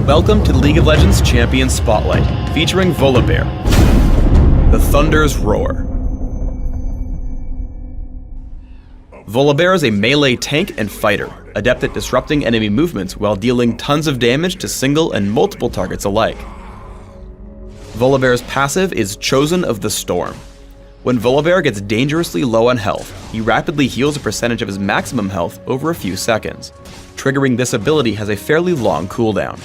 Welcome to the League of Legends Champion Spotlight, featuring Volar, the Thunder's Roar. Volar is a melee tank and fighter, adept at disrupting enemy movements while dealing tons of damage to single and multiple targets alike. Volar's passive is Chosen of the Storm. When Volar gets dangerously low on health, he rapidly heals a percentage of his maximum health over a few seconds. Triggering this ability has a fairly long cooldown.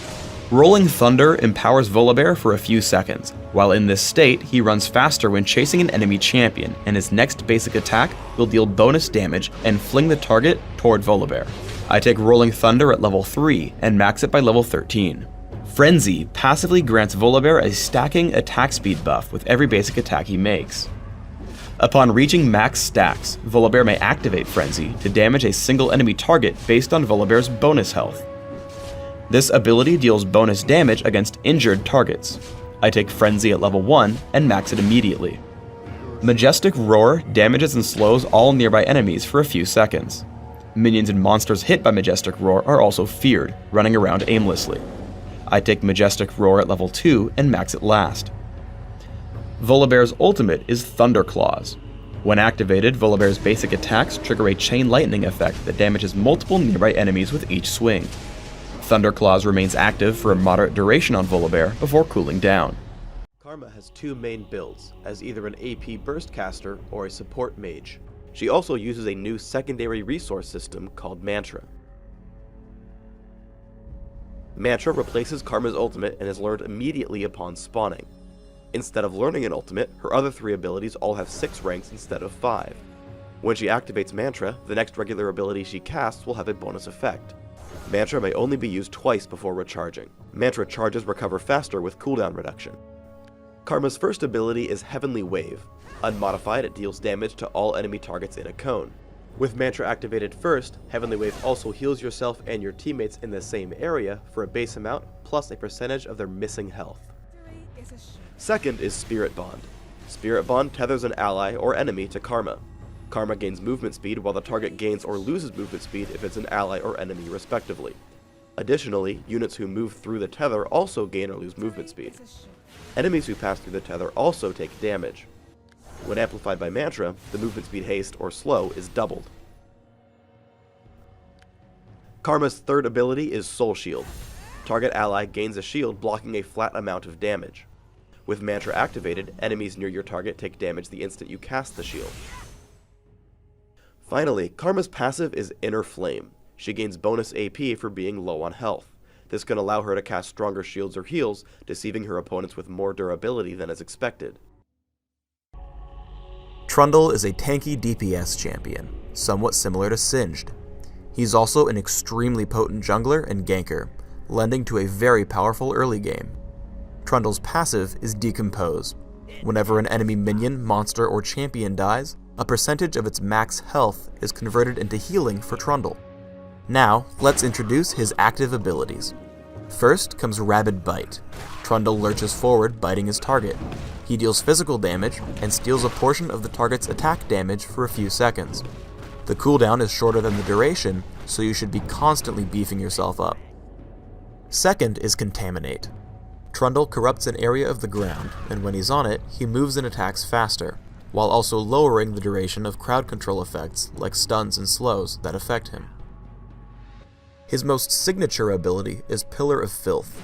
Rolling Thunder empowers Volar for a few seconds. While in this state, he runs faster when chasing an enemy champion, and his next basic attack will deal bonus damage and fling the target toward Volar. I take Rolling Thunder at level 3 and max it by level 13. Frenzy passively grants Volar a stacking attack speed buff with every basic attack he makes. Upon reaching max stacks, Volar may activate Frenzy to damage a single enemy target based on Volar's bonus health. This ability deals bonus damage against injured targets. I take Frenzy at level 1 and max it immediately. Majestic Roar damages and slows all nearby enemies for a few seconds. Minions and monsters hit by Majestic Roar are also feared, running around aimlessly. I take Majestic Roar at level 2 and max it last. Volar's ultimate is Thunder Claws. When activated, Volar's basic attacks trigger a chain lightning effect that damages multiple nearby enemies with each swing. Thunder Claws remains active for a moderate duration on Volar before cooling down. Karma has two main builds, as either an AP burst caster or a support mage. She also uses a new secondary resource system called Mantra. Mantra replaces Karma's ultimate and is learned immediately upon spawning. Instead of learning an ultimate, her other three abilities all have 6 ranks instead of 5. When she activates Mantra, the next regular ability she casts will have a bonus effect. Mantra may only be used twice before recharging. Mantra charges recover faster with cooldown reduction. Karma's first ability is Heavenly Wave. Unmodified, it deals damage to all enemy targets in a cone. With Mantra activated first, Heavenly Wave also heals yourself and your teammates in the same area for a base amount plus a percentage of their missing health. Second is Spirit Bond. Spirit Bond tethers an ally or enemy to Karma. Karma gains movement speed while the target gains or loses movement speed if it's an ally or enemy respectively. Additionally, units who move through the tether also gain or lose movement speed. Enemies who pass through the tether also take damage. When amplified by Mantra, the movement speed haste or slow is doubled. Karma's third ability is Soul Shield. Target ally gains a shield blocking a flat amount of damage. With Mantra activated, enemies near your target take damage the instant you cast the shield. Finally, Karma's passive is Inner Flame. She gains bonus AP for being low on health. This can allow her to cast stronger shields or heals, deceiving her opponents with more durability than is expected. Trundle is a tanky DPS champion, somewhat similar to Singed. He's also an extremely potent jungler and ganker, lending to a very powerful early game. Trundle's passive is Decompose. Whenever an enemy minion, monster, or champion dies, a percentage of its max health is converted into healing for Trundle. Now, let's introduce his active abilities. First comes Rabid Bite. Trundle lurches forward, biting his target. He deals physical damage and steals a portion of the target's attack damage for a few seconds. The cooldown is shorter than the duration, so you should be constantly beefing yourself up. Second is Contaminate. Trundle corrupts an area of the ground, and when he's on it, he moves and attacks faster, while also lowering the duration of crowd control effects like stuns and slows that affect him. His most signature ability is Pillar of Filth.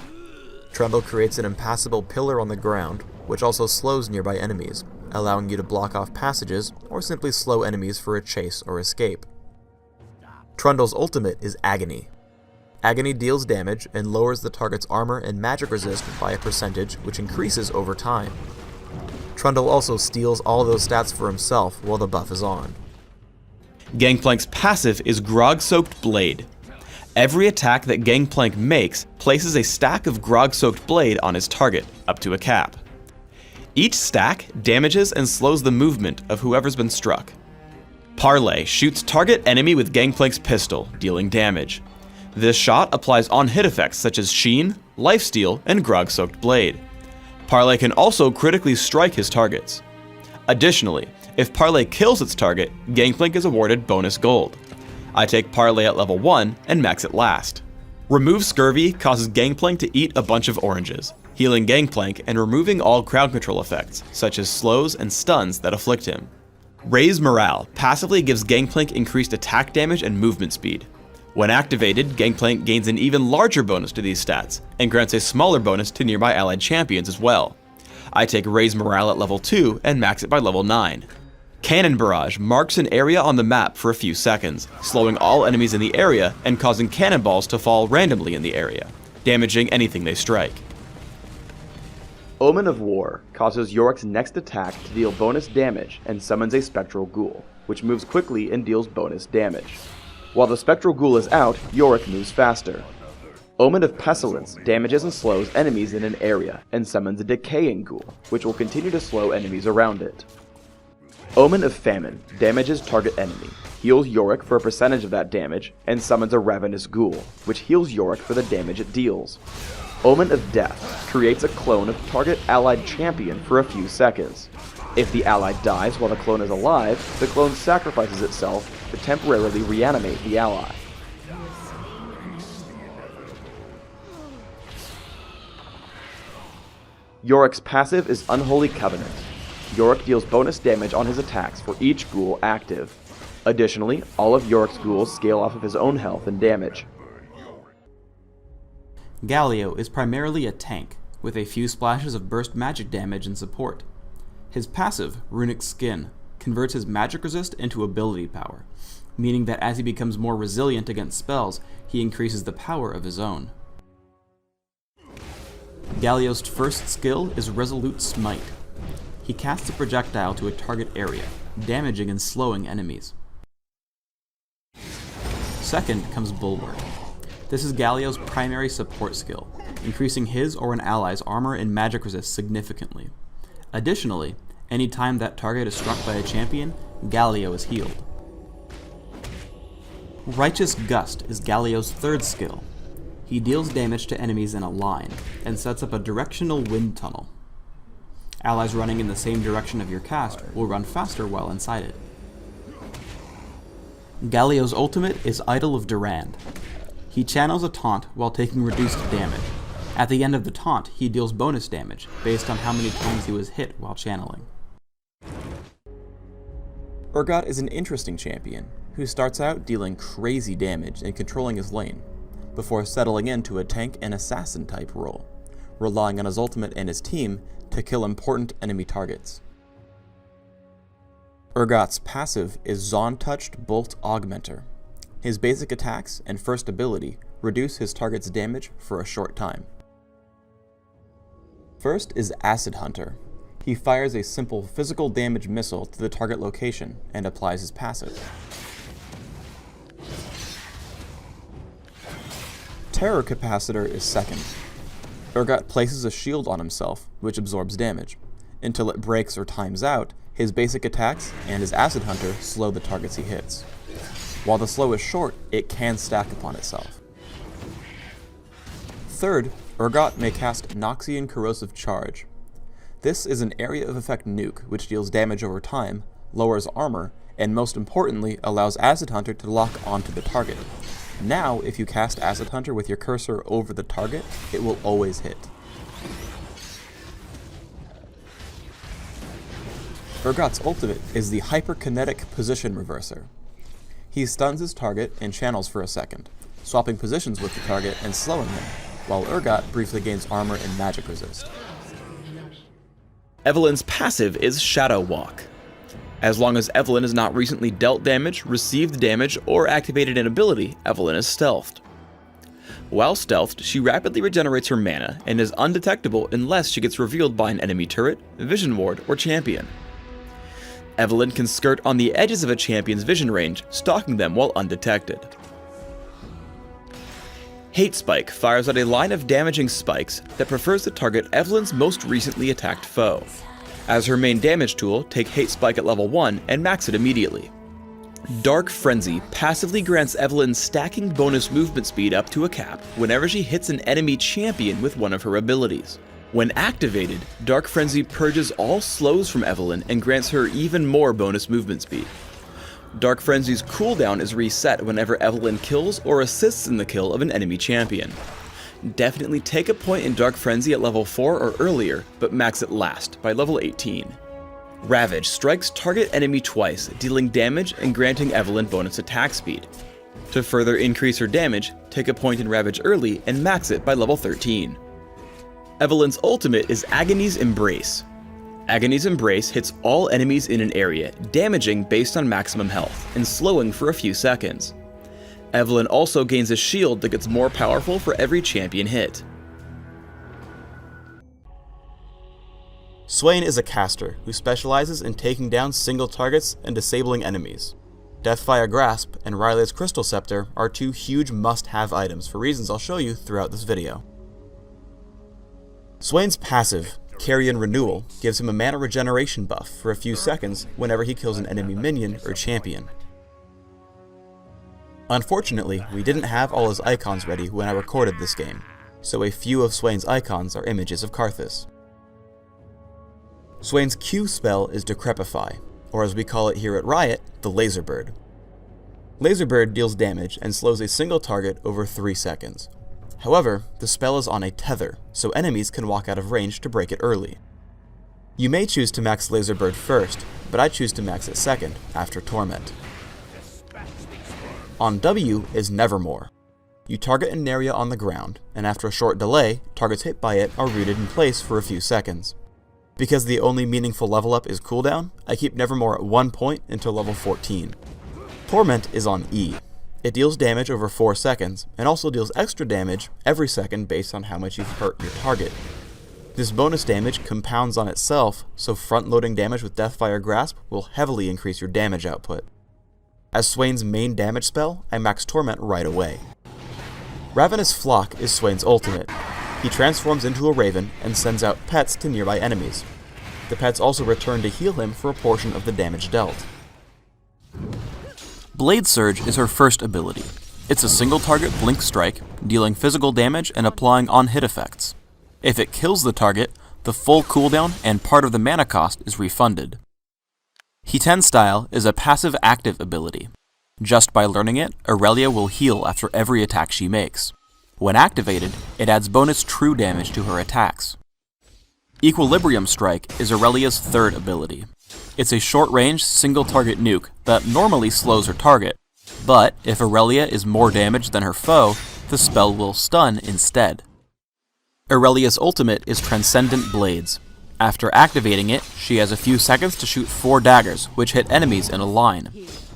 Trundle creates an impassable pillar on the ground, which also slows nearby enemies, allowing you to block off passages or simply slow enemies for a chase or escape. Trundle's ultimate is Agony. Agony deals damage and lowers the target's armor and magic resist by a percentage which increases over time. Trundle also steals all those stats for himself while the buff is on. Gangplank's passive is Grog-Soaked Blade. Every attack that Gangplank makes places a stack of Grog-Soaked Blade on his target, up to a cap. Each stack damages and slows the movement of whoever's been struck. Parlay shoots target enemy with Gangplank's pistol, dealing damage. This shot applies on-hit effects such as Sheen, Lifesteal, and Grog-Soaked Blade. Parlay can also critically strike his targets. Additionally, if Parlay kills its target, Gangplank is awarded bonus gold. I take Parlay at level 1 and max it last. Remove Scurvy causes Gangplank to eat a bunch of oranges, healing Gangplank and removing all crowd control effects, such as slows and stuns that afflict him. Raise Morale passively gives Gangplank increased attack damage and movement speed. When activated, Gangplank gains an even larger bonus to these stats, and grants a smaller bonus to nearby allied champions as well. I take Raise Morale at level 2 and max it by level 9. Cannon Barrage marks an area on the map for a few seconds, slowing all enemies in the area and causing cannonballs to fall randomly in the area, damaging anything they strike. Omen of War causes Yorick's next attack to deal bonus damage and summons a Spectral Ghoul, which moves quickly and deals bonus damage. While the Spectral Ghoul is out, Yorick moves faster. Omen of Pestilence damages and slows enemies in an area and summons a Decaying Ghoul, which will continue to slow enemies around it. Omen of Famine damages target enemy, heals Yorick for a percentage of that damage, and summons a Ravenous Ghoul, which heals Yorick for the damage it deals. Omen of Death creates a clone of target allied champion for a few seconds. If the ally dies while the clone is alive, the clone sacrifices itself to temporarily reanimate the ally. Yorick's passive is Unholy Covenant. Yorick deals bonus damage on his attacks for each ghoul active. Additionally, all of Yorick's ghouls scale off of his own health and damage. Gallo is primarily a tank, with a few splashes of burst magic damage and support. His passive, Runic Skin, converts his magic resist into ability power, meaning that as he becomes more resilient against spells, he increases the power of his own. Gallo's first skill is Resolute Smite. He casts a projectile to a target area, damaging and slowing enemies. Second comes Bulwark. This is Gallo's primary support skill, increasing his or an ally's armor and magic resist significantly. Additionally, any time that target is struck by a champion, Gallo is healed. Righteous Gust is Gallo's third skill. He deals damage to enemies in a line, and sets up a directional wind tunnel. Allies running in the same direction of your cast will run faster while inside it. Gallo's ultimate is Idol of Durand. He channels a taunt while taking reduced damage. At the end of the taunt, he deals bonus damage, based on how many times he was hit while channeling. Urgot is an interesting champion, who starts out dealing crazy damage and controlling his lane, before settling into a tank and assassin type role, relying on his ultimate and his team to kill important enemy targets. Urgot's passive is Zon-Touched Bolt Augmenter. His basic attacks and first ability reduce his target's damage for a short time. First is Acid Hunter. He fires a simple physical damage missile to the target location and applies his passive. Terror Capacitor is second. Urgot places a shield on himself, which absorbs damage. Until it breaks or times out, his basic attacks and his Acid Hunter slow the targets he hits. While the slow is short, it can stack upon itself. Third, Urgot may cast Noxian Corrosive Charge. This is an area of effect nuke which deals damage over time, lowers armor, and most importantly allows Acid Hunter to lock onto the target. Now, if you cast Acid Hunter with your cursor over the target, it will always hit. Urgot's ultimate is the Hyperkinetic Position Reverser. He stuns his target and channels for a second, swapping positions with the target and slowing him, while Urgot briefly gains armor and magic resist. Evelyn's passive is Shadow Walk. As long as Evelyn has not recently dealt damage, received damage, or activated an ability, Evelyn is stealthed. While stealthed, she rapidly regenerates her mana and is undetectable unless she gets revealed by an enemy turret, vision ward, or champion. Evelyn can skirt on the edges of a champion's vision range, stalking them while undetected. Hate Spike fires out a line of damaging spikes that prefers to target Evelyn's most recently attacked foe. As her main damage tool, take Hate Spike at level 1 and max it immediately. Dark Frenzy passively grants Evelyn stacking bonus movement speed up to a cap whenever she hits an enemy champion with one of her abilities. When activated, Dark Frenzy purges all slows from Evelyn and grants her even more bonus movement speed. Dark Frenzy's cooldown is reset whenever Evelyn kills or assists in the kill of an enemy champion. Definitely take a point in Dark Frenzy at level 4 or earlier, but max it last, by level 18. Ravage strikes target enemy twice, dealing damage and granting Evelyn bonus attack speed. To further increase her damage, take a point in Ravage early and max it by level 13. Evelyn's ultimate is Agony's Embrace. Agony's Embrace hits all enemies in an area, damaging based on maximum health, and slowing for a few seconds. Evelyn also gains a shield that gets more powerful for every champion hit. Swain is a caster who specializes in taking down single targets and disabling enemies. Deathfire Grasp and Riley's Crystal Scepter are two huge must-have items for reasons I'll show you throughout this video. Swain's passive, Carrion Renewal, gives him a mana regeneration buff for a few seconds whenever he kills an enemy minion or champion. Unfortunately, we didn't have all his icons ready when I recorded this game, so a few of Swain's icons are images of Karthus. Swain's Q spell is Decrepify, or as we call it here at Riot, the Laser Bird. Laser Bird deals damage and slows a single target over 3 seconds. However, the spell is on a tether, so enemies can walk out of range to break it early. You may choose to max Laser Bird first, but I choose to max it second, after Torment. On W is Nevermore. You target an area on the ground, and after a short delay, targets hit by it are rooted in place for a few seconds. Because the only meaningful level up is cooldown, I keep Nevermore at 1 point until level 14. Torment is on E. It deals damage over 4 seconds, and also deals extra damage every second based on how much you've hurt your target. This bonus damage compounds on itself, so front-loading damage with Deathfire Grasp will heavily increase your damage output. As Swain's main damage spell, I max Torment right away. Ravenous Flock is Swain's ultimate. He transforms into a raven and sends out pets to nearby enemies. The pets also return to heal him for a portion of the damage dealt. Blade Surge is her first ability. It's a single target blink strike, dealing physical damage and applying on-hit effects. If it kills the target, the full cooldown and part of the mana cost is refunded. He-10 Style is a passive active ability. Just by learning it, Aurelia will heal after every attack she makes. When activated, it adds bonus true damage to her attacks. Equilibrium Strike is Aurelia's third ability. It's a short-range, single-target nuke that normally slows her target, but if Aurelia is more damaged than her foe, the spell will stun instead. Aurelia's ultimate is Transcendent Blades. After activating it, she has a few seconds to shoot 4 daggers, which hit enemies in a line.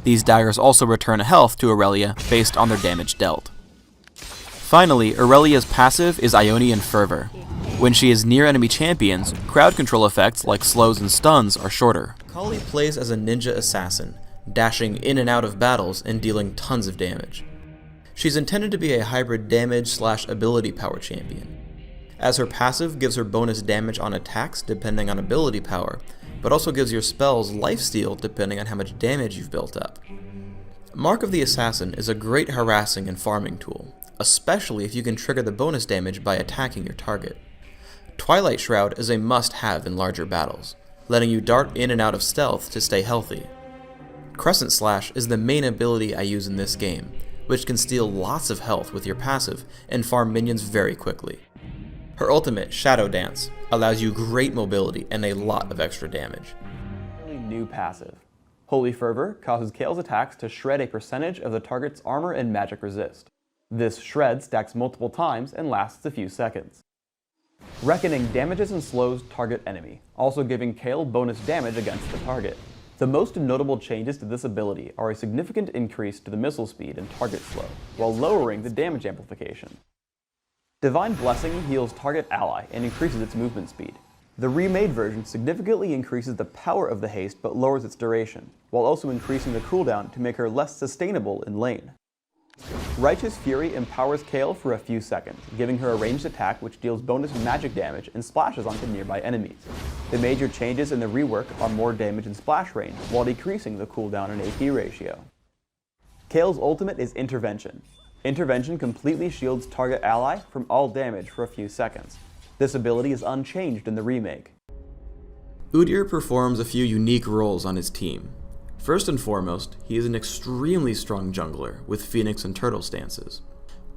These daggers also return health to Aurelia based on their damage dealt. Finally, Aurelia's passive is Ionian Fervor. When she is near enemy champions, crowd control effects like slows and stuns are shorter. Klee plays as a ninja assassin, dashing in and out of battles and dealing tons of damage. She's intended to be a hybrid damage/ability power champion, as her passive gives her bonus damage on attacks depending on ability power, but also gives your spells lifesteal depending on how much damage you've built up. Mark of the Assassin is a great harassing and farming tool, especially if you can trigger the bonus damage by attacking your target. Twilight Shroud is a must-have in larger battles, letting you dart in and out of stealth to stay healthy. Crescent Slash is the main ability I use in this game, which can steal lots of health with your passive and farm minions very quickly. Her ultimate, Shadow Dance, allows you great mobility and a lot of extra damage. New passive. Holy Fervor causes Kale's attacks to shred a percentage of the target's armor and magic resist. This shred stacks multiple times and lasts a few seconds. Reckoning damages and slows target enemy, also giving Kale bonus damage against the target. The most notable changes to this ability are a significant increase to the missile speed and target slow, while lowering the damage amplification. Divine Blessing heals target ally and increases its movement speed. The remade version significantly increases the power of the haste but lowers its duration, while also increasing the cooldown to make her less sustainable in lane. Righteous Fury empowers Kale for a few seconds, giving her a ranged attack which deals bonus magic damage and splashes onto nearby enemies. The major changes in the rework are more damage and splash range, while decreasing the cooldown and AP ratio. Kale's ultimate is Intervention. Intervention completely shields target ally from all damage for a few seconds. This ability is unchanged in the remake. Udyr performs a few unique roles on his team. First and foremost, he is an extremely strong jungler with Phoenix and Turtle stances.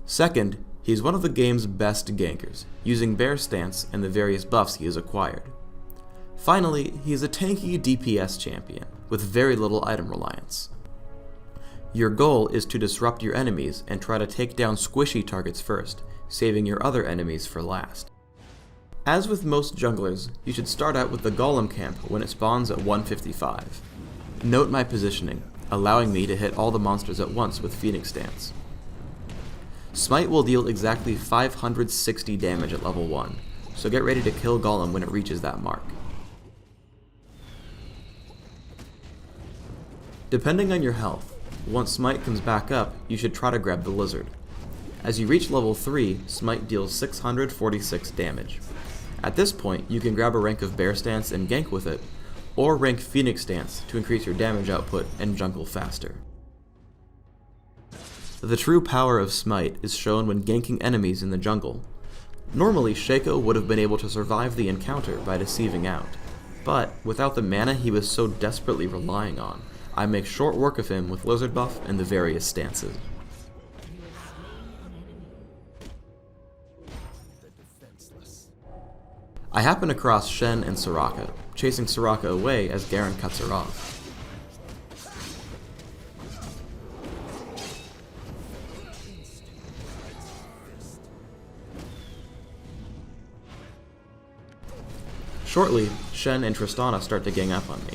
Second, he is one of the game's best gankers, using Bear Stance and the various buffs he has acquired. Finally, he is a tanky DPS champion, with very little item reliance. Your goal is to disrupt your enemies and try to take down squishy targets first, saving your other enemies for last. As with most junglers, you should start out with the Golem camp when it spawns at 155. Note my positioning, allowing me to hit all the monsters at once with Phoenix Stance. Smite will deal exactly 560 damage at level 1, so get ready to kill Golem when it reaches that mark. Depending on your health, once Smite comes back up, you should try to grab the Lizard. As you reach level 3, Smite deals 646 damage. At this point, you can grab a rank of Bear Stance and gank with it, or rank Phoenix Stance to increase your damage output and jungle faster. The true power of Smite is shown when ganking enemies in the jungle. Normally, Shaco would have been able to survive the encounter by deceiving out, but without the mana he was so desperately relying on, I make short work of him with Lizard buff and the various stances. I happen across Shen and Soraka, chasing Soraka away as Garen cuts her off. Shortly, Shen and Tristana start to gang up on me.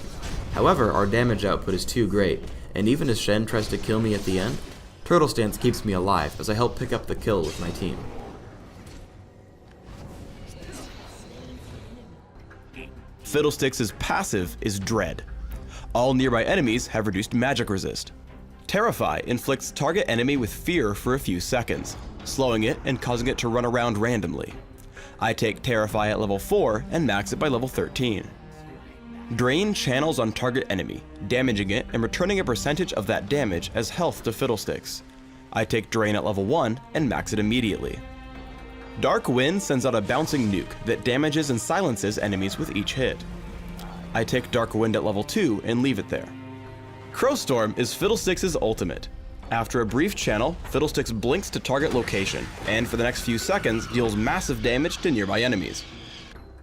However, our damage output is too great, and even as Shen tries to kill me at the end, Turtle Stance keeps me alive as I help pick up the kill with my team. Fiddlesticks' passive is Dread. All nearby enemies have reduced magic resist. Terrify inflicts target enemy with fear for a few seconds, slowing it and causing it to run around randomly. I take Terrify at level 4 and max it by level 13. Drain channels on target enemy, damaging it and returning a percentage of that damage as health to Fiddlesticks. I take Drain at level 1 and max it immediately. Dark Wind sends out a bouncing nuke that damages and silences enemies with each hit. I take Dark Wind at level 2 and leave it there. Crowstorm is Fiddlesticks' ultimate. After a brief channel, Fiddlesticks blinks to target location, and for the next few seconds deals massive damage to nearby enemies.